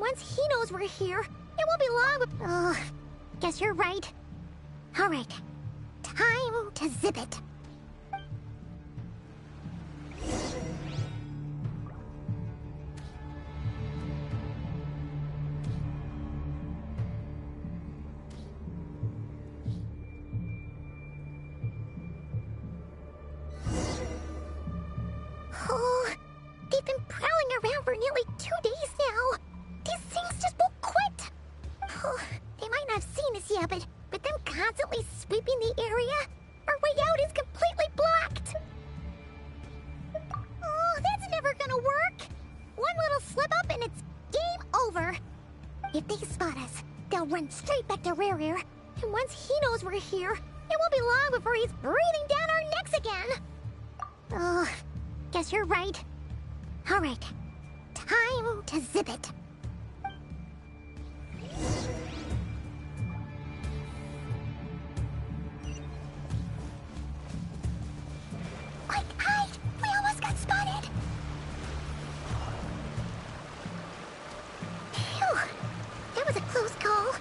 once he knows we're here, it won't be long. Oh, guess you're right. Alright, time to zip it. Oh, they've been prowling around for nearly 2 days now. These things just won't quit. Oh, they might not have seen us yet, but them constantly sweeping the area, our way out is completely blocked. Oh, that's never gonna work. One little slip up and it's game over. If they spot us, they'll run straight back to Rare. And once he knows we're here, it won't be long before he's breathing down our necks again. Oh, guess you're right. Alright, time to zip it. Quick, hide! We almost got spotted! Phew, that was a close call.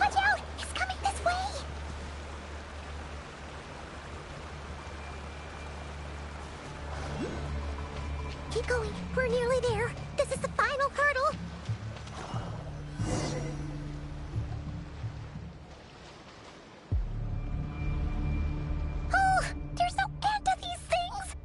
Watch out! It's coming this way! Keep going. We're nearly there. This is the final hurdle. Oh, there's no end to these things!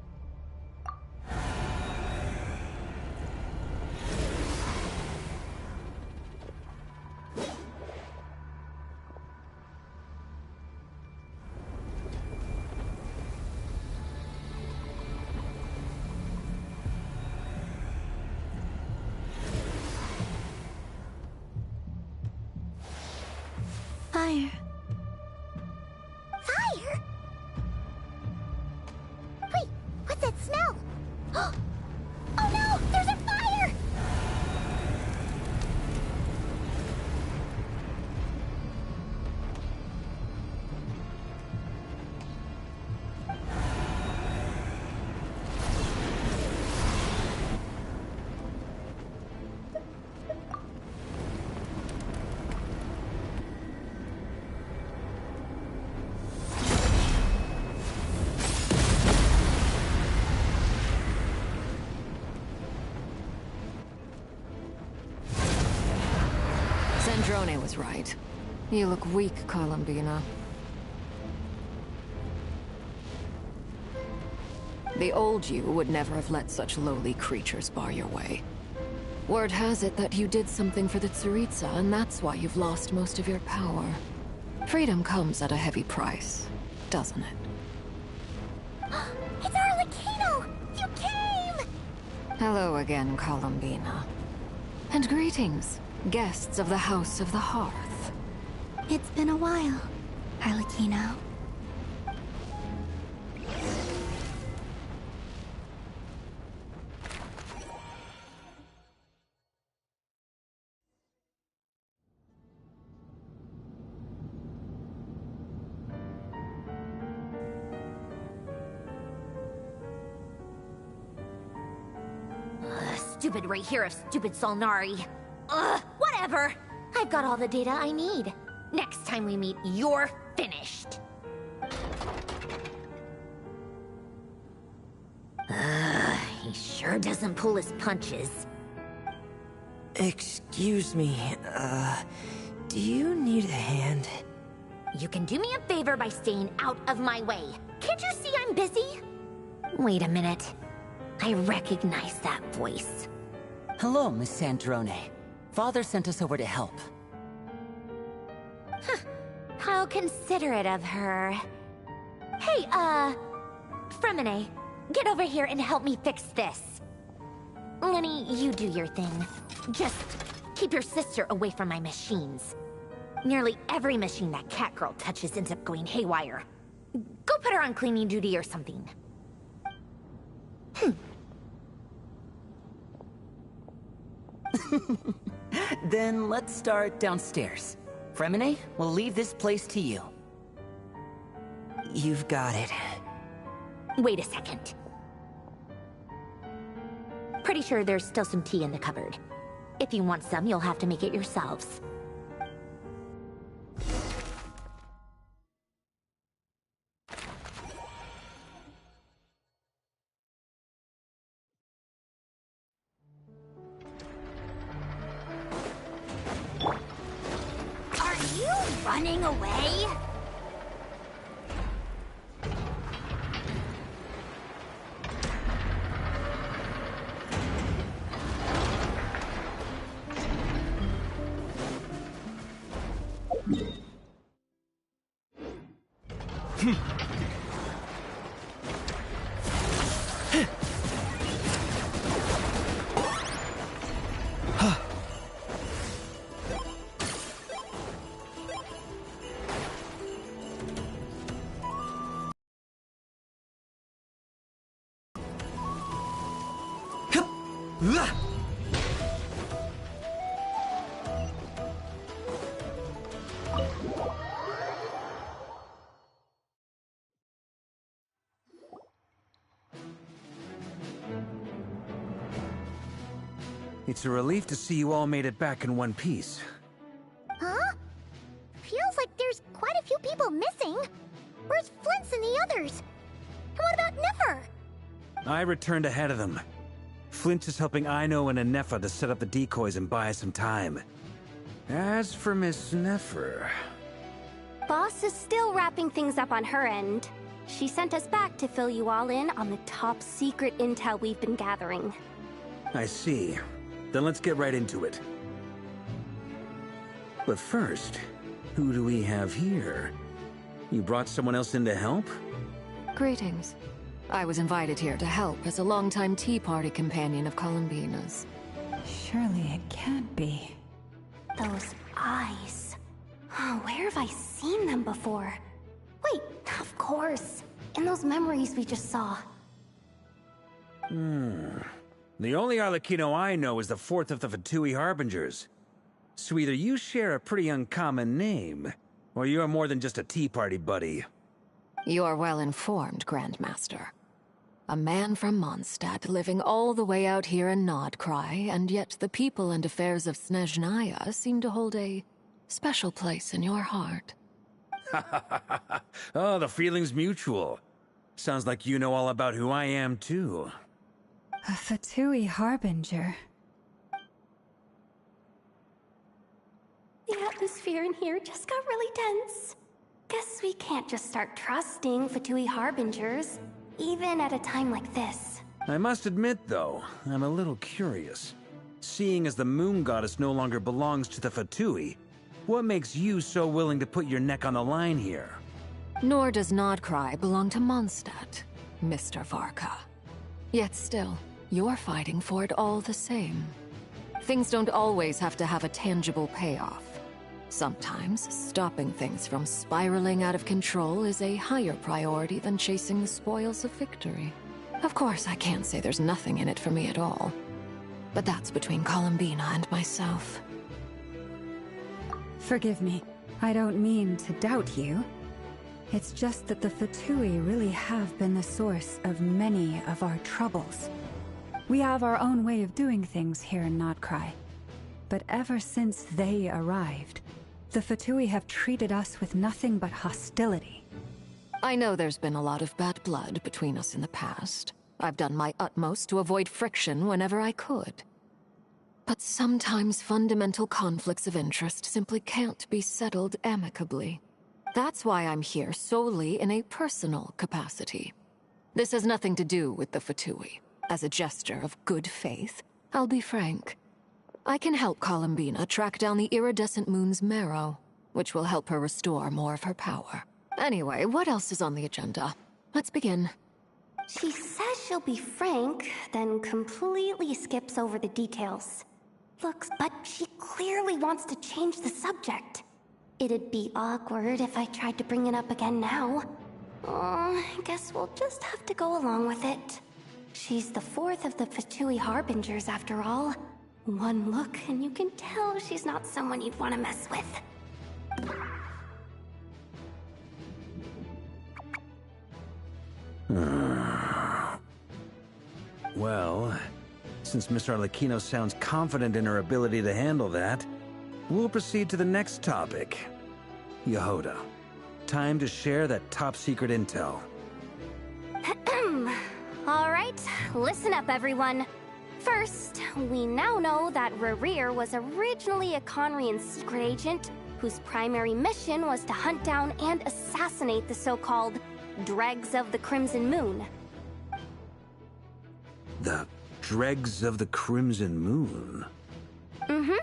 Fire. Fire? Wait, what's that smell? Oh no, there's a fire! Sandrone was right. You look weak, Columbina. The old you would never have let such lowly creatures bar your way. Word has it that you did something for the Tsaritsa, and that's why you've lost most of your power. Freedom comes at a heavy price, doesn't it? It's Arlecchino! You came! Hello again, Columbina. And greetings, guests of the House of the Hearth. It's been a while, Arlecchino. Stupid right here of stupid Solnari. Ugh, whatever. I've got all the data I need. Next time we meet, you're finished. He sure doesn't pull his punches. Excuse me, do you need a hand? You can do me a favor by staying out of my way. Can't you see I'm busy? Wait a minute. I recognize that voice. Hello, Miss Sandrone. Father sent us over to help. Huh. How considerate of her. Hey, Fremine, get over here and help me fix this. Lenny, you do your thing. Just keep your sister away from my machines. Nearly every machine that cat girl touches ends up going haywire. Go put her on cleaning duty or something. Then let's start downstairs. Furina, we'll leave this place to you. You've got it. Wait a second. Pretty sure there's still some tea in the cupboard. If you want some, you'll have to make it yourselves. Are you running away? It's a relief to see you all made it back in one piece. Huh? Feels like there's quite a few people missing. Where's Flint's and the others? And what about Nefer? I returned ahead of them. Flint is helping Ino and Anefa to set up the decoys and buy some time. As for Miss Nefer... Boss is still wrapping things up on her end. She sent us back to fill you all in on the top secret intel we've been gathering. I see. Then let's get right into it. But first, who do we have here? You brought someone else in to help? Greetings. I was invited here to help as a longtime Tea Party companion of Columbina's. Surely it can't be. Those eyes. Oh, where have I seen them before? Wait, of course. In those memories we just saw. The only Arlecchino I know is the fourth of the Fatui Harbingers. So either you share a pretty uncommon name, or you're more than just a Tea Party buddy. You're well informed, Grandmaster. A man from Mondstadt living all the way out here in Nod Krai, and yet the people and affairs of Snezhnaya seem to hold a special place in your heart. Oh, the feeling's mutual. Sounds like you know all about who I am, too. A Fatui Harbinger. The atmosphere in here just got really tense. Guess we can't just start trusting Fatui Harbingers, even at a time like this. I must admit, though, I'm a little curious. Seeing as the Moon Goddess no longer belongs to the Fatui, what makes you so willing to put your neck on the line here? Nor does Nod Krai belong to Mondstadt, Mr. Varka. Yet still, you're fighting for it all the same. Things don't always have to have a tangible payoff. Sometimes, stopping things from spiraling out of control is a higher priority than chasing the spoils of victory. Of course, I can't say there's nothing in it for me at all. But that's between Columbina and myself. Forgive me. I don't mean to doubt you. It's just that the Fatui really have been the source of many of our troubles. We have our own way of doing things here in Nod Krai. But ever since they arrived, the Fatui have treated us with nothing but hostility. I know there's been a lot of bad blood between us in the past. I've done my utmost to avoid friction whenever I could. But sometimes fundamental conflicts of interest simply can't be settled amicably. That's why I'm here solely in a personal capacity. This has nothing to do with the Fatui. As a gesture of good faith, I'll be frank. I can help Columbina track down the iridescent moon's marrow, which will help her restore more of her power. Anyway, what else is on the agenda? Let's begin. She says she'll be frank, then completely skips over the details. But she clearly wants to change the subject. It'd be awkward if I tried to bring it up again now. I guess we'll just have to go along with it. She's the fourth of the Fatui Harbingers, after all. One look, and you can tell she's not someone you'd want to mess with. Well, since Miss Arlecchino sounds confident in her ability to handle that, we'll proceed to the next topic. Yehoda, time to share that top-secret intel. All right, listen up, everyone. First, we now know that Rerir was originally a Conrian secret agent whose primary mission was to hunt down and assassinate the so-called Dregs of the Crimson Moon. The Dregs of the Crimson Moon? Mm-hmm.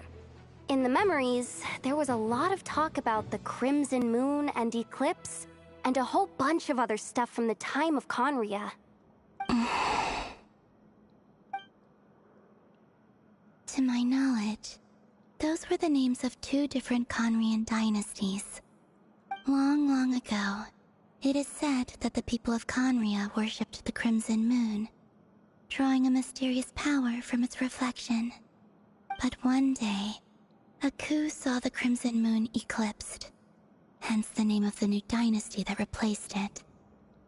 In the memories, there was a lot of talk about the Crimson Moon and Eclipse, and a whole bunch of other stuff from the time of Conria. To my knowledge, those were the names of two different Conrian dynasties. Long, long ago, it is said that the people of Conria worshipped the Crimson Moon, drawing a mysterious power from its reflection. But one day, a coup saw the Crimson Moon eclipsed, hence the name of the new dynasty that replaced it,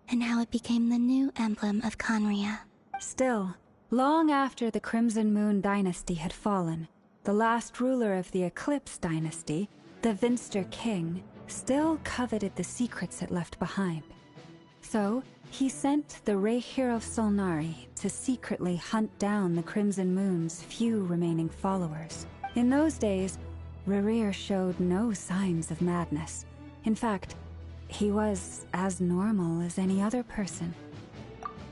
and how it became the new emblem of Conria. Still, long after the Crimson Moon dynasty had fallen, the last ruler of the Eclipse dynasty, the Vinster King, still coveted the secrets it left behind. So, he sent the Rehir of Solnari to secretly hunt down the Crimson Moon's few remaining followers. In those days, Rerir showed no signs of madness. In fact, he was as normal as any other person.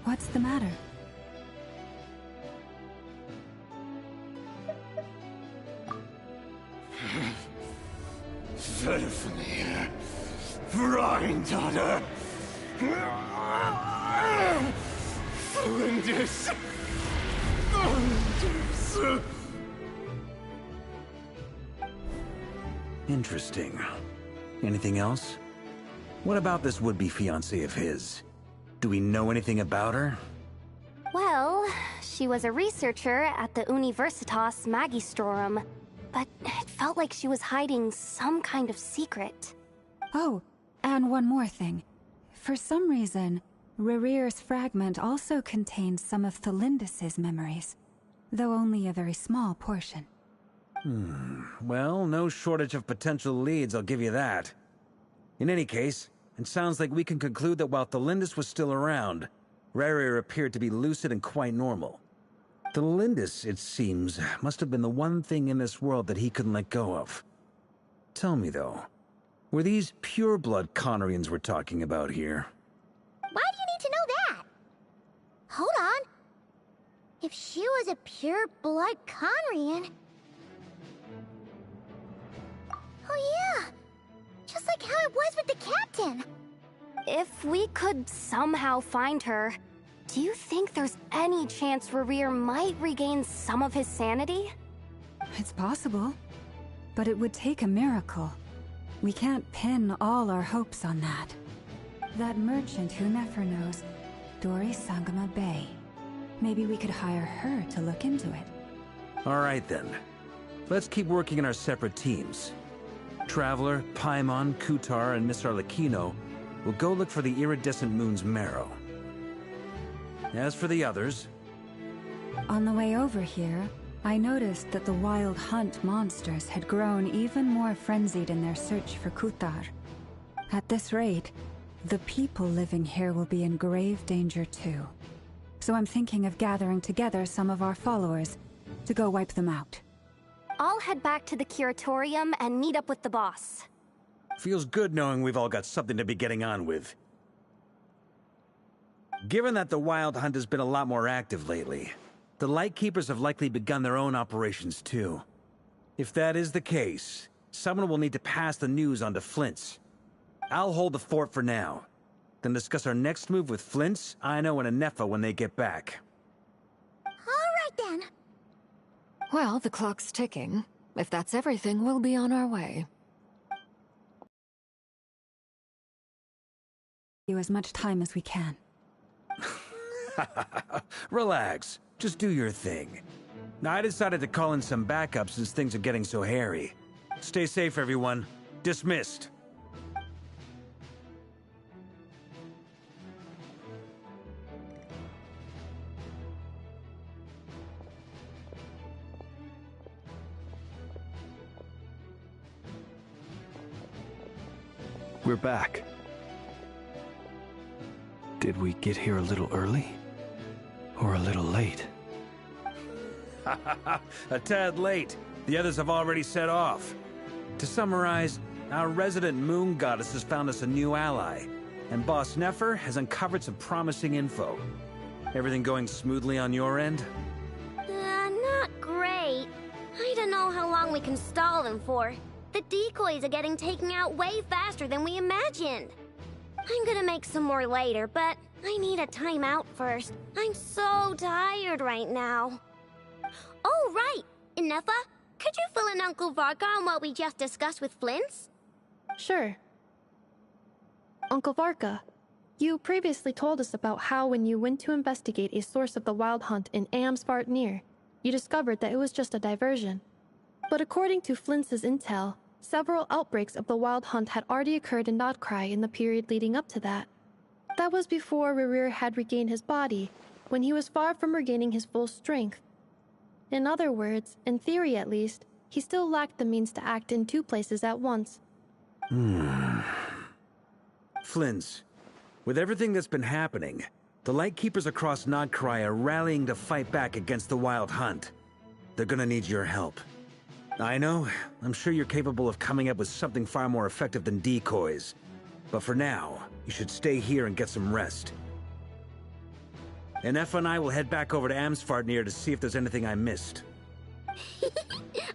What's the matter? Verfnir, Freindaughter, Flinders. Interesting. Anything else? What about this would-be fiancée of his? Do we know anything about her? Well, she was a researcher at the Universitas Magistrorum, but it felt like she was hiding some kind of secret. Oh, and one more thing. For some reason, Rerir's fragment also contains some of Thelindis' memories, though only a very small portion. Well, no shortage of potential leads, I'll give you that. In any case, it sounds like we can conclude that while Thelindis was still around, Rerir appeared to be lucid and quite normal. Thelindis, it seems, must have been the one thing in this world that he couldn't let go of. Tell me, though, were these pure-blood Conrians we're talking about here? Why do you need to know that? Hold on. If she was a pure-blood Conrian... Oh yeah! Just like how it was with the captain! If we could somehow find her, do you think there's any chance Rerir might regain some of his sanity? It's possible, but it would take a miracle. We can't pin all our hopes on that. That merchant who never knows, Dori Sangama Bay. Maybe we could hire her to look into it. All right then. Let's keep working in our separate teams. Traveler, Paimon, Kutar, and Miss Arlecchino will go look for the iridescent moon's marrow. As for the others... On the way over here, I noticed that the Wild Hunt monsters had grown even more frenzied in their search for Kutar. At this rate, the people living here will be in grave danger too. So I'm thinking of gathering together some of our followers to go wipe them out. I'll head back to the curatorium and meet up with the boss. Feels good knowing we've all got something to be getting on with. Given that the Wild Hunt has been a lot more active lately, the Lightkeepers have likely begun their own operations too. If that is the case, someone will need to pass the news on to Flint's. I'll hold the fort for now, then discuss our next move with Flint's, Aino, and Anefa when they get back. All right then. Well, the clock's ticking. If that's everything, we'll be on our way. You as much time as we can. Relax. Just do your thing. I decided to call in some backup since things are getting so hairy. Stay safe, everyone. Dismissed. We're back. Did we get here a little early? Or a little late? A tad late. The others have already set off. To summarize, our resident moon goddess has found us a new ally, and Boss Nefer has uncovered some promising info. Everything going smoothly on your end? Not great. I don't know how long we can stall them for. The decoys are getting taken out way faster than we imagined. I'm gonna make some more later, but I need a timeout first. I'm so tired right now. Oh, right! Nefa, could you fill in Uncle Varka on what we just discussed with Flint's? Sure. Uncle Varka, you previously told us about how when you went to investigate a source of the Wild Hunt in Amsvartnir, you discovered that it was just a diversion. But according to Flint's intel, several outbreaks of the Wild Hunt had already occurred in Nod Krai in the period leading up to that. That was before Rerir had regained his body, when he was far from regaining his full strength. In other words, in theory at least, he still lacked the means to act in two places at once. Flint's, with everything that's been happening, the Lightkeepers across Nod Krai are rallying to fight back against the Wild Hunt. They're gonna need your help. I know, I'm sure you're capable of coming up with something far more effective than decoys. But for now, you should stay here and get some rest. And Nefa and I will head back over to Amsvartnir to see if there's anything I missed.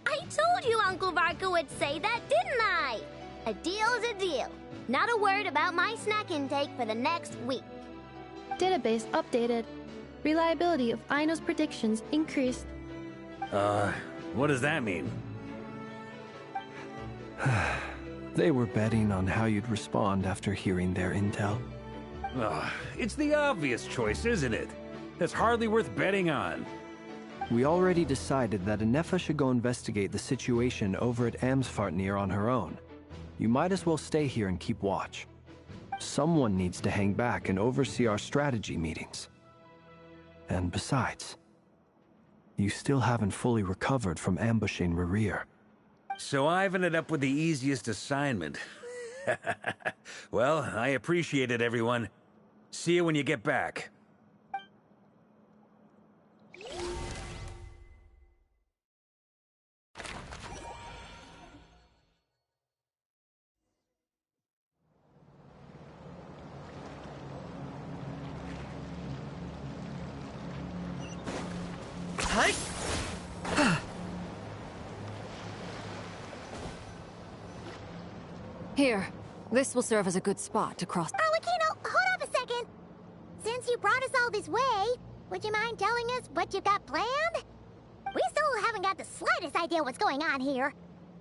I told you Uncle Varka would say that, didn't I? A deal's a deal. Not a word about my snack intake for the next week. Database updated. Reliability of Aino's predictions increased. What does that mean? They were betting on how you'd respond after hearing their intel. It's the obvious choice, isn't it? That's hardly worth betting on. We already decided that Nefa should go investigate the situation over at Amsvartnir on her own. You might as well stay here and keep watch. Someone needs to hang back and oversee our strategy meetings. And besides, you still haven't fully recovered from ambushing Rerir. So I've ended up with the easiest assignment. Well, I appreciate it, everyone. See you when you get back. Here, this will serve as a good spot to cross. Arlecchino, hold up a second. Since you brought us all this way, would you mind telling us what you got planned? We still haven't got the slightest idea what's going on here.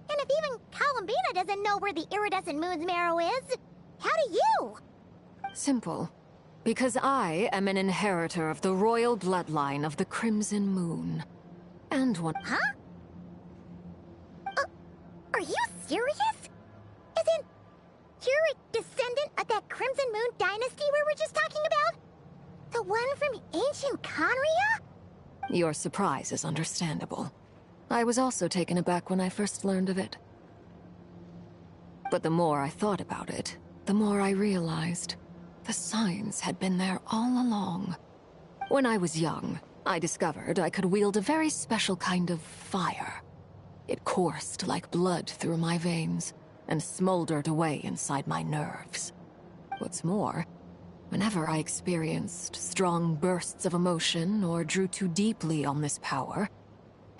And if even Columbina doesn't know where the iridescent moon's marrow is, how do you? Simple. Because I am an inheritor of the royal bloodline of the Crimson Moon. And one— Huh? Are you serious? Isn't you're a descendant of that Crimson Moon dynasty we were just talking about? The one from ancient Conria? Your surprise is understandable. I was also taken aback when I first learned of it. But the more I thought about it, the more I realized the signs had been there all along. When I was young, I discovered I could wield a very special kind of fire. It coursed like blood through my veins and smoldered away inside my nerves. What's more, whenever I experienced strong bursts of emotion or drew too deeply on this power,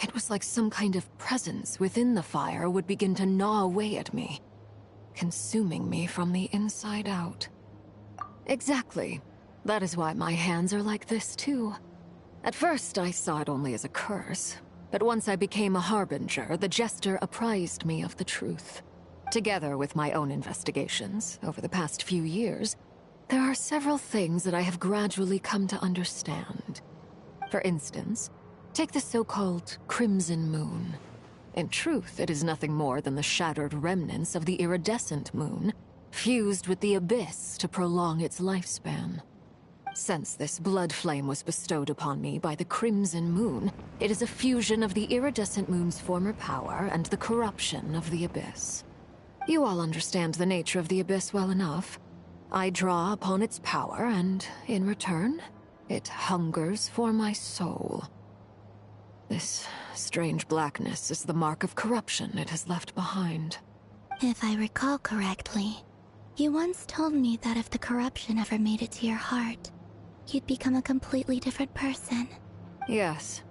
it was like some kind of presence within the fire would begin to gnaw away at me, consuming me from the inside out. Exactly. That is why my hands are like this too. At first, I saw it only as a curse, but once I became a harbinger, the jester apprised me of the truth. Together with my own investigations over the past few years, there are several things that I have gradually come to understand. For instance, take the so-called Crimson Moon. In truth, it is nothing more than the shattered remnants of the iridescent moon, fused with the abyss to prolong its lifespan. Since this blood flame was bestowed upon me by the Crimson Moon, it is a fusion of the iridescent moon's former power and the corruption of the abyss. You all understand the nature of the Abyss well enough. I draw upon its power, and in return, it hungers for my soul. This strange blackness is the mark of corruption it has left behind. If I recall correctly, you once told me that if the corruption ever made it to your heart, you'd become a completely different person. Yes,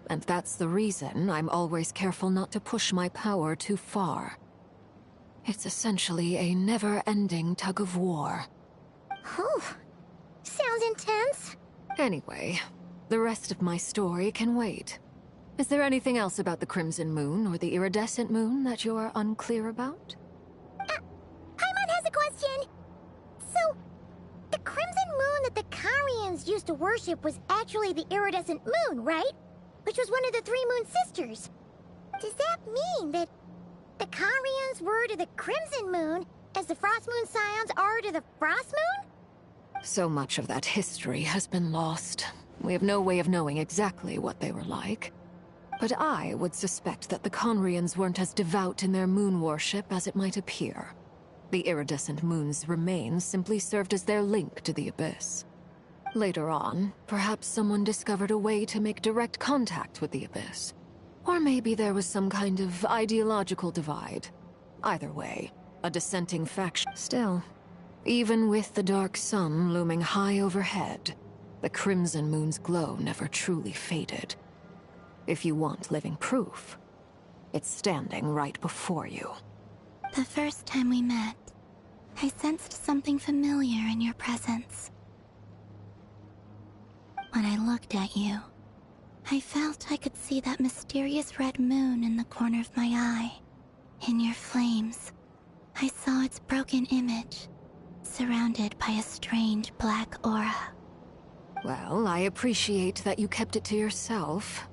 and that's the reason I'm always careful not to push my power too far. It's essentially a never-ending tug of war. Whew. Sounds intense. Anyway, the rest of my story can wait. Is there anything else about the Crimson Moon or the Iridescent Moon that you're unclear about? Paimon has a question. So, the Crimson Moon that the Karians used to worship was actually the Iridescent Moon, right? Which was one of the three Moon Sisters. Does that mean that the Karians were to the Crimson Moon as the Frost Moon Scions are to the Frost Moon? So much of that history has been lost. We have no way of knowing exactly what they were like. But I would suspect that the Conrians weren't as devout in their moon worship as it might appear. The iridescent moon's remains simply served as their link to the Abyss. Later on, perhaps someone discovered a way to make direct contact with the Abyss. Or maybe there was some kind of ideological divide. Either way, a dissenting faction. Still, even with the dark sun looming high overhead, the Crimson Moon's glow never truly faded. If you want living proof, it's standing right before you. The first time we met, I sensed something familiar in your presence. When I looked at you, I felt I could see that mysterious red moon in the corner of my eye. In your flames, I saw its broken image, surrounded by a strange black aura. Well, I appreciate that you kept it to yourself.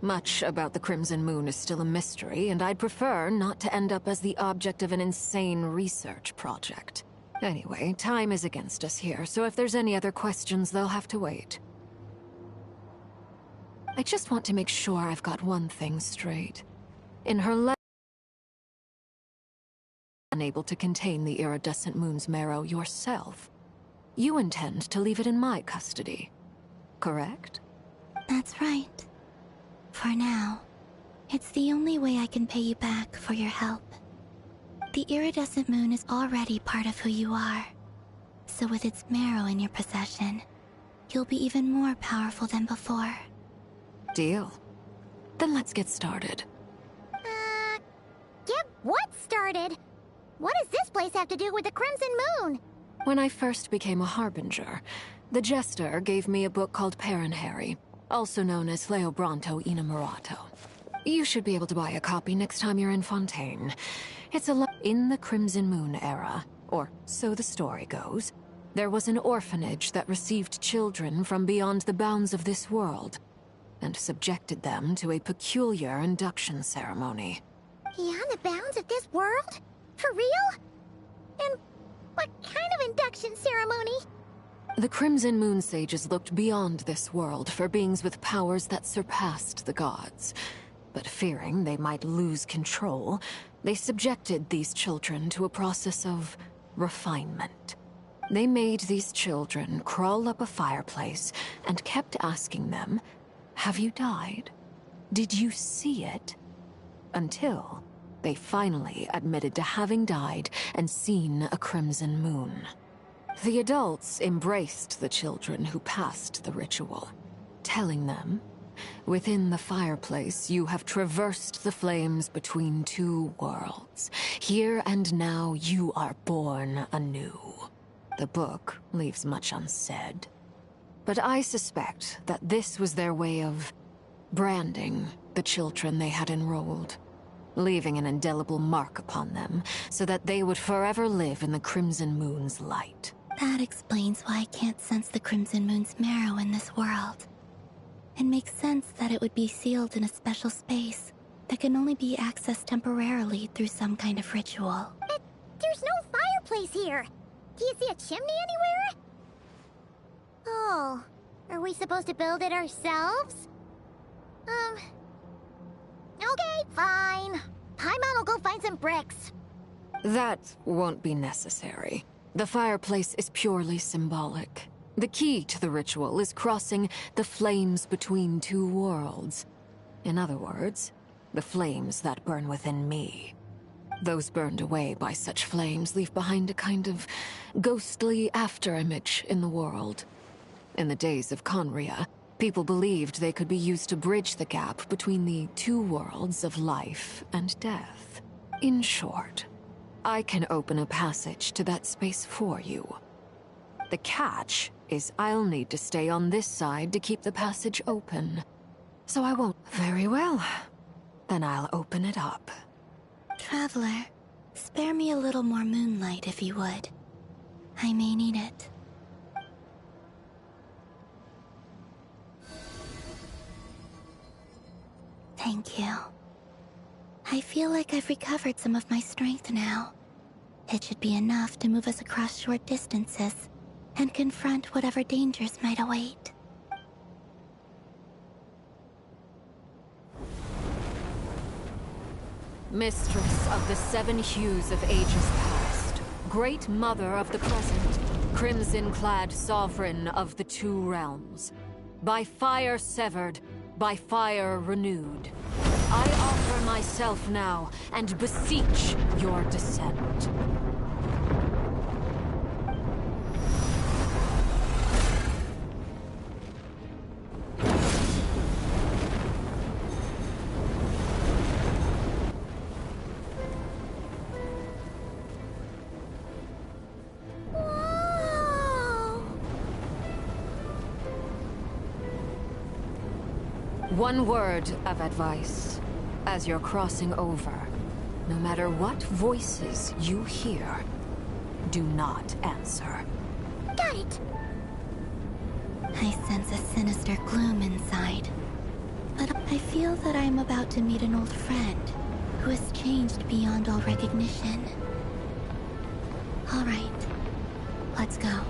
Much about the Crimson Moon is still a mystery, and I'd prefer not to end up as the object of an insane research project. Anyway, time is against us here, so if there's any other questions, they'll have to wait. I just want to make sure I've got one thing straight. In her letter, unable to contain the iridescent moon's marrow yourself, you intend to leave it in my custody, correct? That's right. For now, it's the only way I can pay you back for your help. The iridescent moon is already part of who you are, so with its marrow in your possession, you'll be even more powerful than before. Deal. Then let's get started. Get what started? What does this place have to do with the Crimson Moon? When I first became a Harbinger, the Jester gave me a book called Harry, also known as Leobranto Inamorato. You should be able to buy a copy next time you're in Fontaine. It's in the Crimson Moon era, or so the story goes, there was an orphanage that received children from beyond the bounds of this world, and subjected them to a peculiar induction ceremony. Beyond the bounds of this world? For real? And what kind of induction ceremony? The Crimson Moon sages looked beyond this world for beings with powers that surpassed the gods. But fearing they might lose control, they subjected these children to a process of refinement. They made these children crawl up a fireplace and kept asking them, "Have you died? Did you see it?" Until they finally admitted to having died and seen a crimson moon. The adults embraced the children who passed the ritual, telling them, "Within the fireplace, you have traversed the flames between two worlds. Here and now, you are born anew." The book leaves much unsaid, but I suspect that this was their way of branding the children they had enrolled, leaving an indelible mark upon them so that they would forever live in the Crimson Moon's light. That explains why I can't sense the Crimson Moon's marrow in this world. It makes sense that it would be sealed in a special space that can only be accessed temporarily through some kind of ritual. But there's no fireplace here. Do you see a chimney anywhere? Oh, are we supposed to build it ourselves? Okay, fine. Paimon will go find some bricks. That won't be necessary. The fireplace is purely symbolic. The key to the ritual is crossing the flames between two worlds. In other words, the flames that burn within me. Those burned away by such flames leave behind a kind of ghostly afterimage in the world. In the days of Conria, people believed they could be used to bridge the gap between the two worlds of life and death. In short, I can open a passage to that space for you. The catch is I'll need to stay on this side to keep the passage open. So I won't. Very well. Then I'll open it up. Traveler, spare me a little more moonlight if you would. I may need it. Thank you. I feel like I've recovered some of my strength now. It should be enough to move us across short distances and confront whatever dangers might await. Mistress of the seven hues of ages past, great mother of the present, crimson-clad sovereign of the two realms, by fire severed, by fire renewed, I offer myself now and beseech your descent. One word of advice. As you're crossing over, no matter what voices you hear, do not answer. Got it! I sense a sinister gloom inside. But I feel that I'm about to meet an old friend who has changed beyond all recognition. All right, let's go.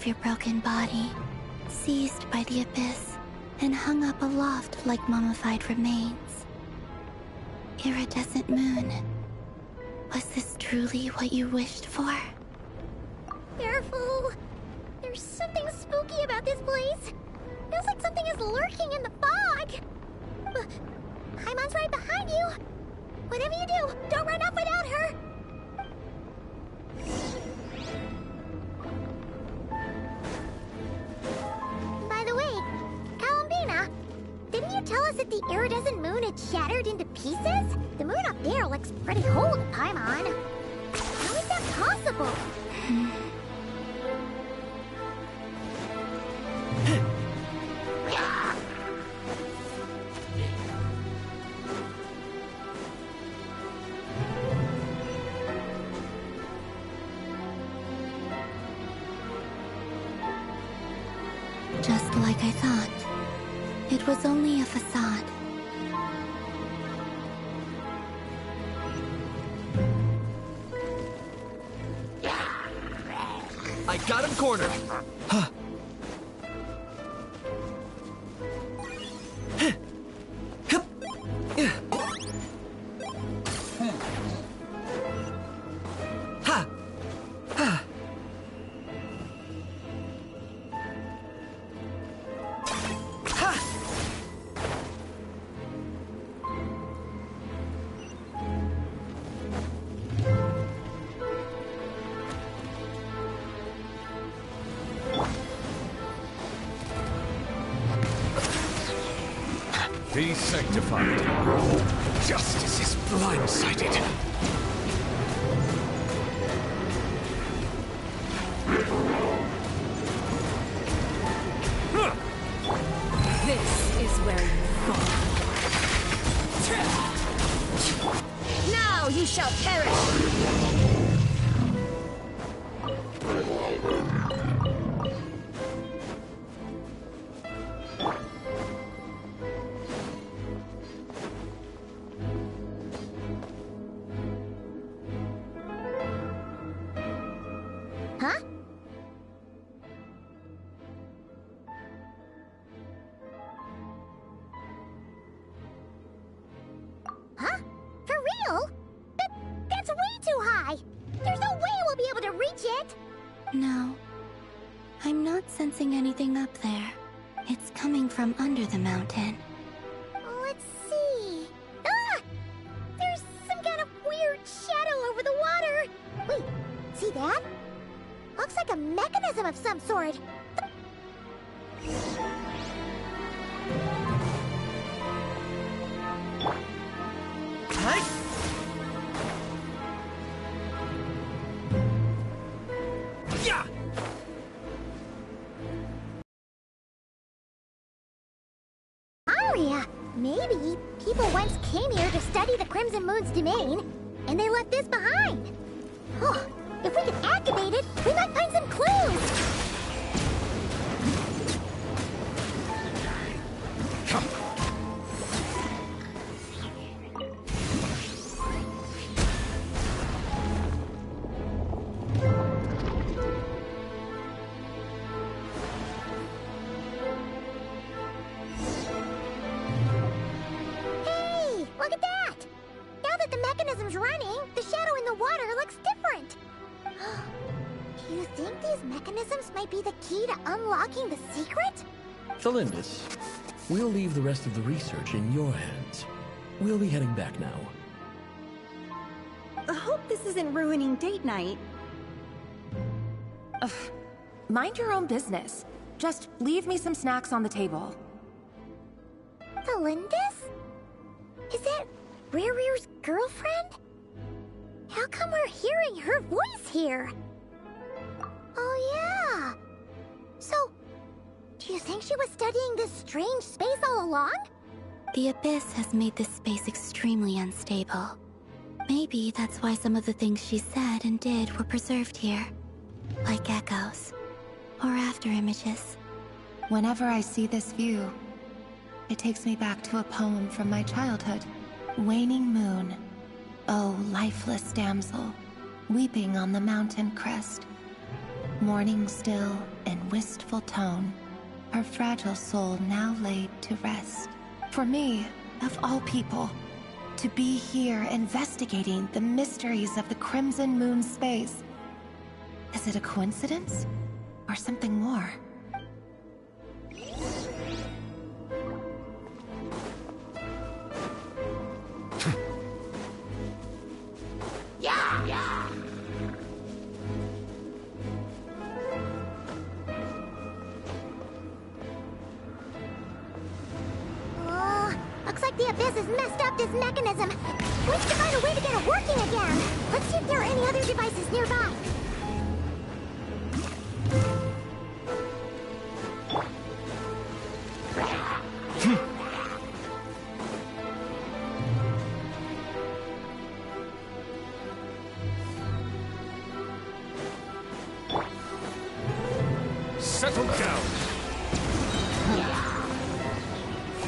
Your broken body, seized by the abyss, and hung up aloft like mummified remains. Iridescent moon, was this truly what you wished for? Careful! There's something spooky about this place. Feels like something is lurking in the fog. Paimon's right behind you. Whatever you do, don't run off without her. Didn't you tell us that the iridescent moon had shattered into pieces? The moon up there looks pretty cold, Paimon. How is that possible? Just like I thought. It was only a facade. Got him cornered. Huh. Be sanctified. Justice is blindsided. This is where you fall. Now you shall perish! Huh? Huh? For real? That's way too high! There's no way we'll be able to reach it! No. I'm not sensing anything up there. It's coming from under the mountain. Let's see... Ah! There's some kind of weird shadow over the water! Wait, see that? Looks like a mechanism of some sort. Yeah! Aria! Maybe people once came here to study the Crimson Moon's domain, and they left this behind. Oh, if we can activate it, we might find some clues! Come. Hey, look at that! Now that the mechanism's running, the shadow in the water looks different. Do you think these mechanisms might be the key to unlocking the secret? Thalindis, we'll leave the rest of the research in your hands. We'll be heading back now. I hope this isn't ruining date night. Ugh. Mind your own business. Just leave me some snacks on the table. Thalindis? Is that Rerear's girlfriend? How come we're hearing her voice here? Oh yeah! So, do you think she was studying this strange space all along? The Abyss has made this space extremely unstable. Maybe that's why some of the things she said and did were preserved here. Like echoes. Or after images. Whenever I see this view, it takes me back to a poem from my childhood. Waning moon, oh lifeless damsel, weeping on the mountain crest. Mourning still in wistful tone, her fragile soul now laid to rest. For me, of all people, to be here investigating the mysteries of the Crimson Moon space. Is it a coincidence? Or something more? Yeah! Looks like the Abyss has messed up this mechanism. We need to find a way to get it working again. Let's see if there are any other devices nearby. Settle down.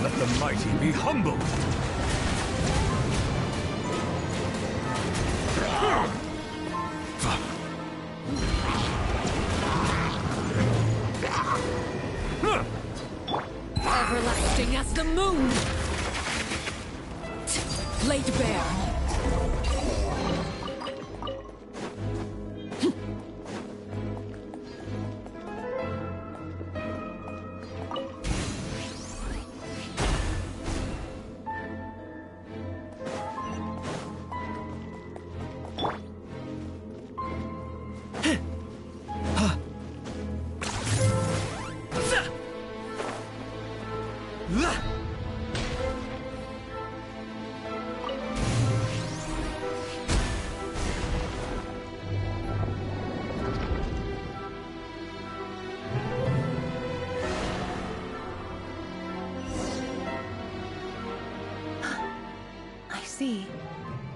Let the mighty be humble. Bursting as the moon! Laid bare.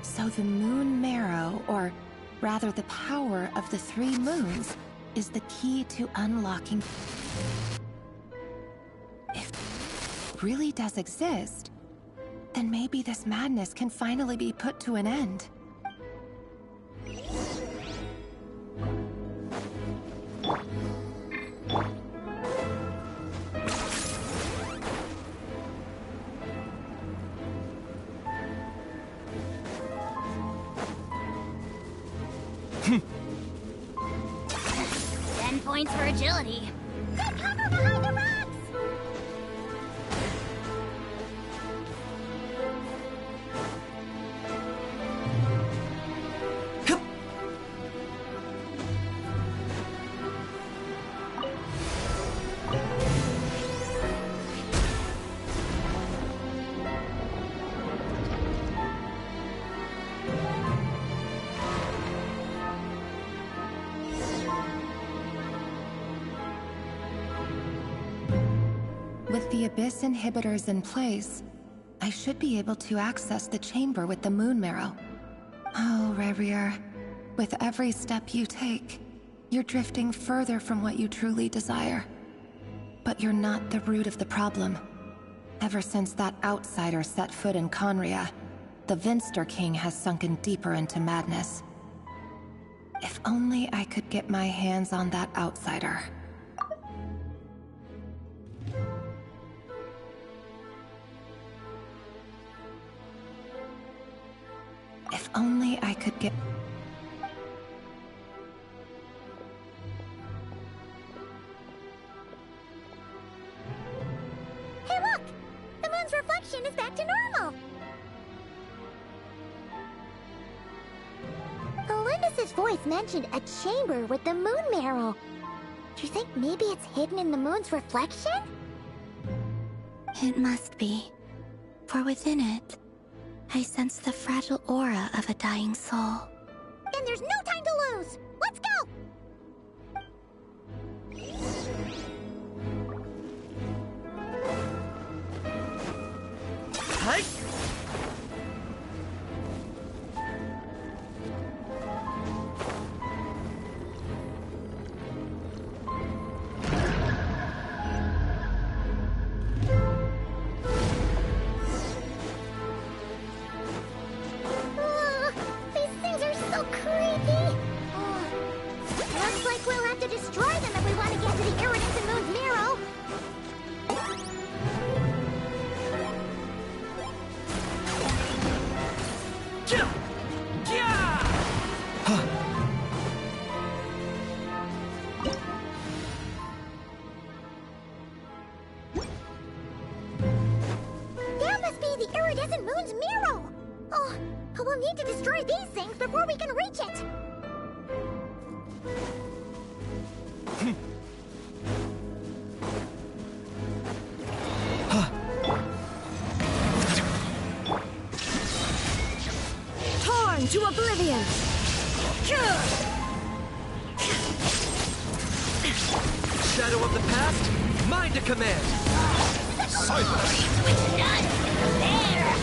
So the moon marrow, or rather the power of the 3 moons, is the key to unlocking... If it really does exist, then maybe this madness can finally be put to an end. Points for agility. Take cover behind the rocks! With the Abyss inhibitors in place, I should be able to access the chamber with the moon marrow. Oh, Rarier, with every step you take, you're drifting further from what you truly desire. But you're not the root of the problem. Ever since that outsider set foot in Conria, the Vinster King has sunken deeper into madness. If only I could get my hands on that outsider. If only I could get... Hey look! The moon's reflection is back to normal! Elendis' voice mentioned a chamber with the moon marrow. Do you think maybe it's hidden in the moon's reflection? It must be. For within it, I sense the fragile aura of a dying soul. Then there's no time to lose! Let's go! Hi! To oblivion! Shadow of the past, mine to command! Silence! None there!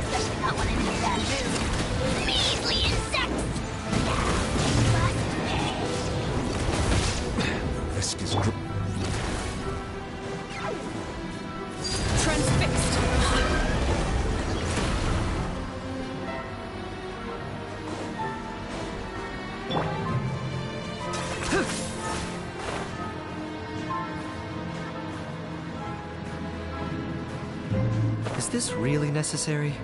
Especially not when I'm in that mood. Measly insects! Must pay. Risk is Transfixed! Is this really necessary?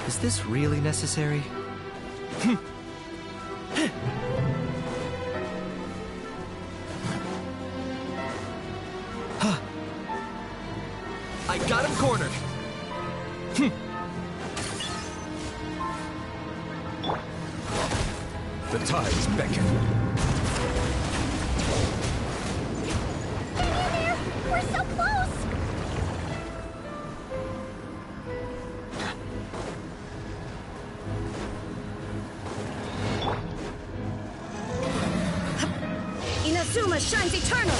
Is this really necessary? I got him cornered. The tides beckon. Hang in there! We're so close! Inazuma shines eternal!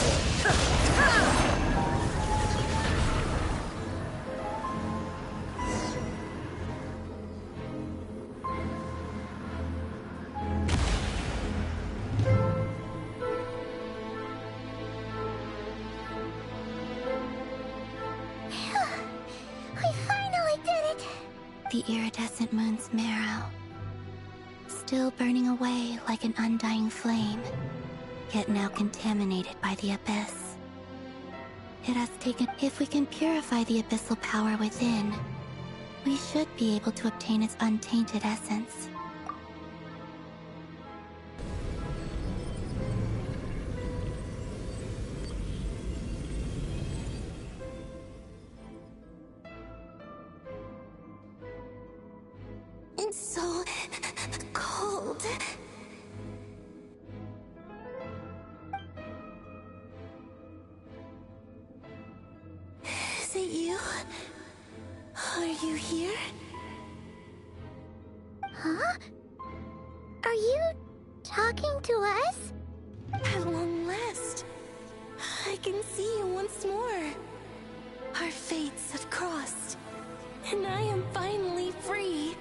We finally did it! The iridescent moon's marrow, still burning away like an undying flame, yet now contaminated by the abyss. It has taken... If we can purify the abyssal power within, we should be able to obtain its untainted essence. It's so cold. Is it you? Are you here? Huh? Are you talking to us? At long last, I can see you once more. Our fates have crossed, and I am finally free.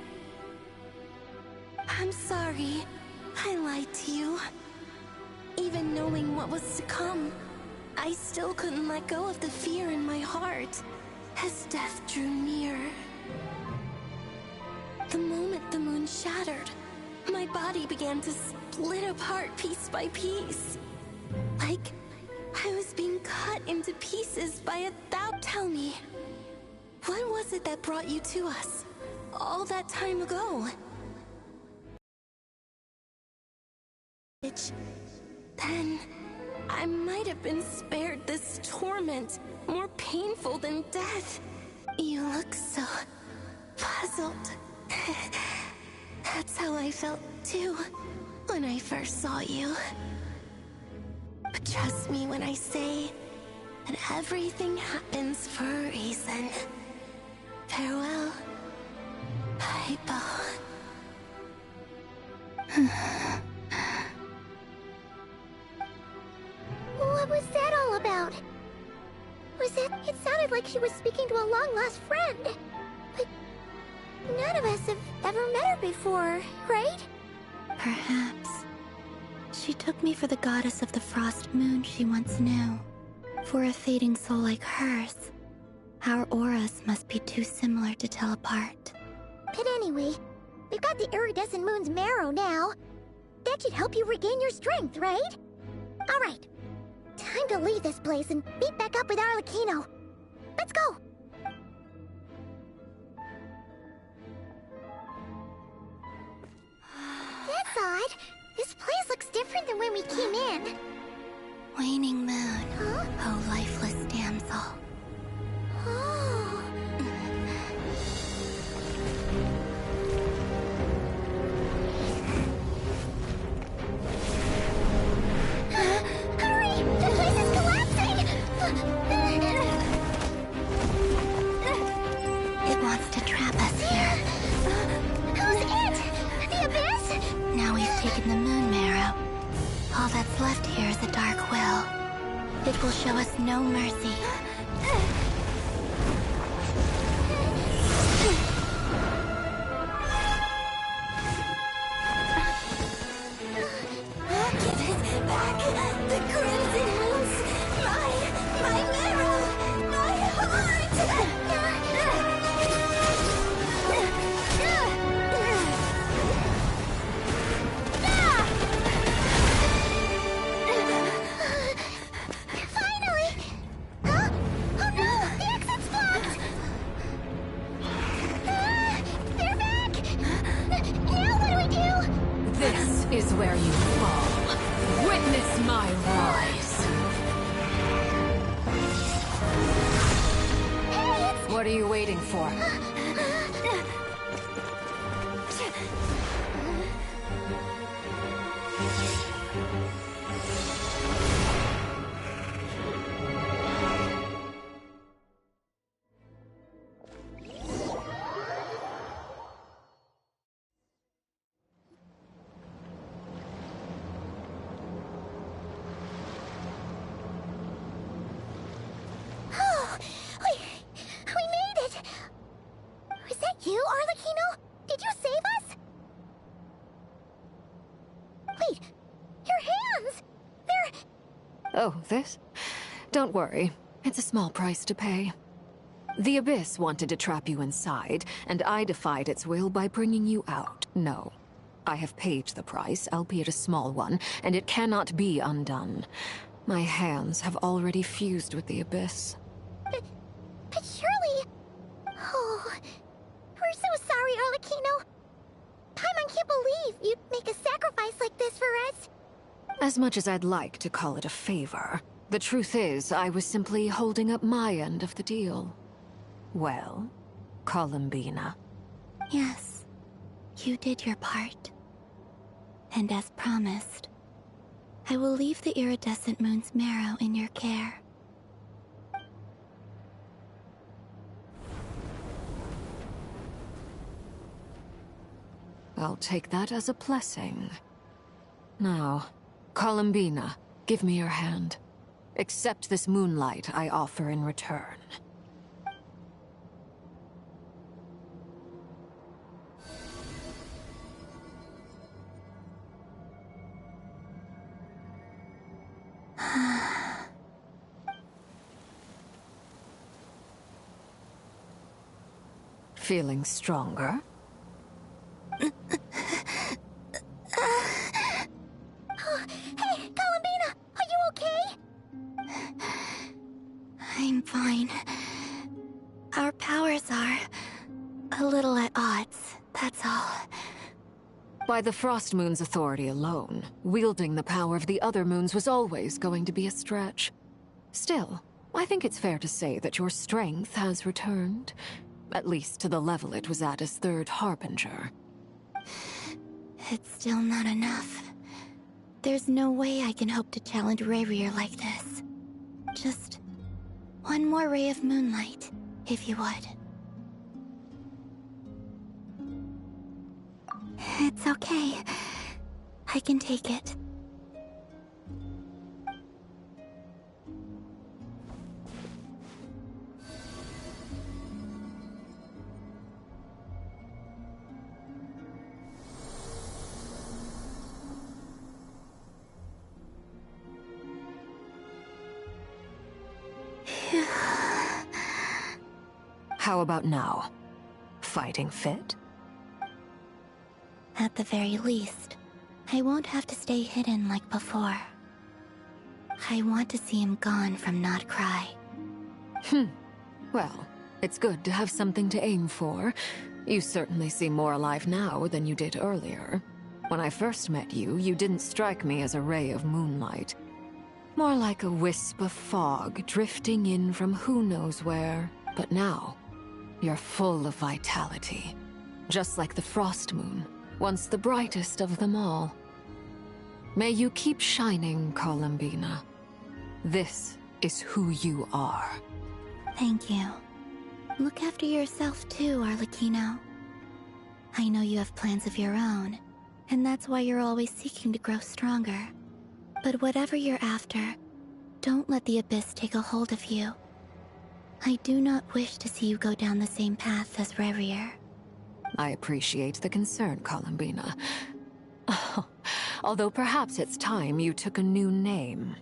I'm sorry, I lied to you. Even knowing what was to come, I still couldn't let go of the fear in my heart as death drew near. The moment the moon shattered, my body began to split apart piece by piece. Like I was being cut into pieces by a thou. Tell me, what was it that brought you to us all that time ago? Then I might have been spared this torment, more painful than death. You look so puzzled. That's how I felt too when I first saw you. But trust me when I say that everything happens for a reason. Farewell, Hypo. What was that all about? Was that... It sounded like she was speaking to a long-lost friend. But none of us have ever met her before, right? Perhaps. She took me for the goddess of the frost moon she once knew. For a fading soul like hers, our auras must be too similar to tell apart. But anyway, we've got the iridescent moon's marrow now. That should help you regain your strength, right? Alright. Time to leave this place and meet back up with Arlecchino. Let's go! That's odd. This place looks different than when we came in. Waning moon, huh? oh lifeless damsel. Oh. Hurry! The place is collapsing! the dark will. It will show us no mercy. Give it back! The crimson moons! My marrow! My heart! Finally! Huh? Oh no! The exit's blocked! They're back! Now what do we do? This is where you fall. Witness my rise. What are you waiting for? Oh, we made it! Was that you, Arlecchino? Did you save us? Wait, your hands! They're... Oh, this? Don't worry. It's a small price to pay. The Abyss wanted to trap you inside, and I defied its will by bringing you out. No. I have paid the price, albeit a small one, and it cannot be undone. My hands have already fused with the Abyss. But surely... Oh... We're so sorry, Arlecchino. Paimon can't believe you'd make a sacrifice like this for us. As much as I'd like to call it a favor, the truth is I was simply holding up my end of the deal. Well, Columbina. Yes, you did your part. And as promised, I will leave the iridescent moon's marrow in your care. I'll take that as a blessing. Now, Columbina, give me your hand. Accept this moonlight I offer in return. Feeling stronger? Hey, Columbina! Are you okay? I'm fine. Our powers are a little at odds, that's all. By the Frost Moon's authority alone, wielding the power of the other moons was always going to be a stretch. Still, I think it's fair to say that your strength has returned. At least to the level it was at as Third Harbinger. It's still not enough. There's no way I can hope to challenge Rayrir like this. Just one more ray of moonlight, if you would. It's okay. I can take it. How about now? Fighting fit? At the very least, I won't have to stay hidden like before. I want to see him gone from Nod Krai. Well, it's good to have something to aim for. You certainly seem more alive now than you did earlier. When I first met you, you didn't strike me as a ray of moonlight. More like a wisp of fog drifting in from who knows where. But now, you're full of vitality. Just like the Frost Moon, once the brightest of them all. May you keep shining, Columbina. This is who you are. Thank you. Look after yourself too, Arlecchino. I know you have plans of your own, and that's why you're always seeking to grow stronger. But whatever you're after, don't let the Abyss take a hold of you. I do not wish to see you go down the same path as Rarier. I appreciate the concern, Columbina. Although perhaps it's time you took a new name.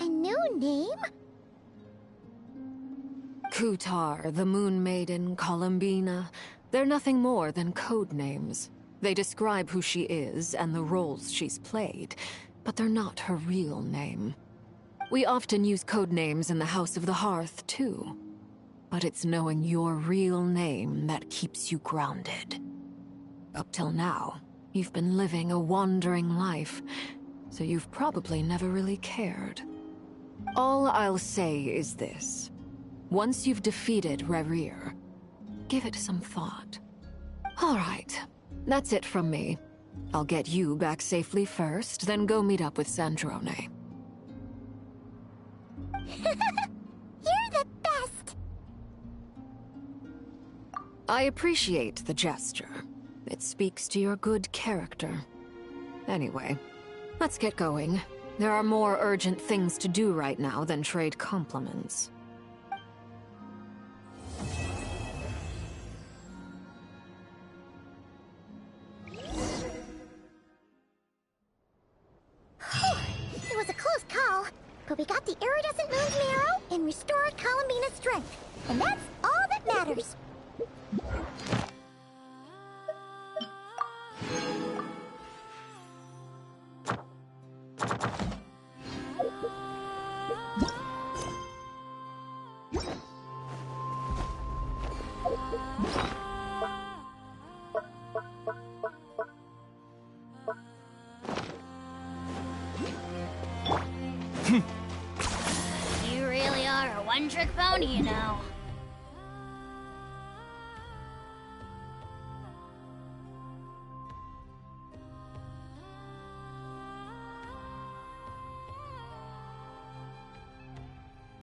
A new name? Kutar, the Moon Maiden, Columbina. They're nothing more than code names. They describe who she is and the roles she's played, but they're not her real name. We often use code names in the House of the Hearth, too. But it's knowing your real name that keeps you grounded. Up till now, you've been living a wandering life, so you've probably never really cared. All I'll say is this. Once you've defeated Rarier, give it some thought. All right, that's it from me. I'll get you back safely first, then go meet up with Sandrone. You're the best! I appreciate the gesture. It speaks to your good character. Anyway, let's get going. There are more urgent things to do right now than trade compliments. It was a close call, but we got the iridescent moon's marrow and restored Columbina's strength. And that's all that matters. You really are a one-trick pony, you know.